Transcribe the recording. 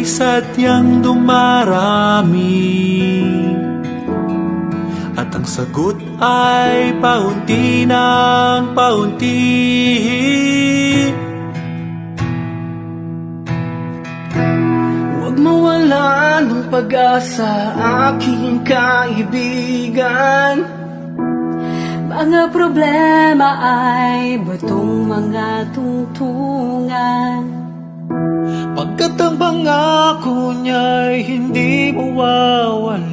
ay sadyang dumarami, at ang sagot ay paunti ng paunti. Huwag mawala ng pag-asa, aking kaibigan. Mga problema ay batong mga tungtungan. Pagkat ang pangako niya'y hindi mawawala.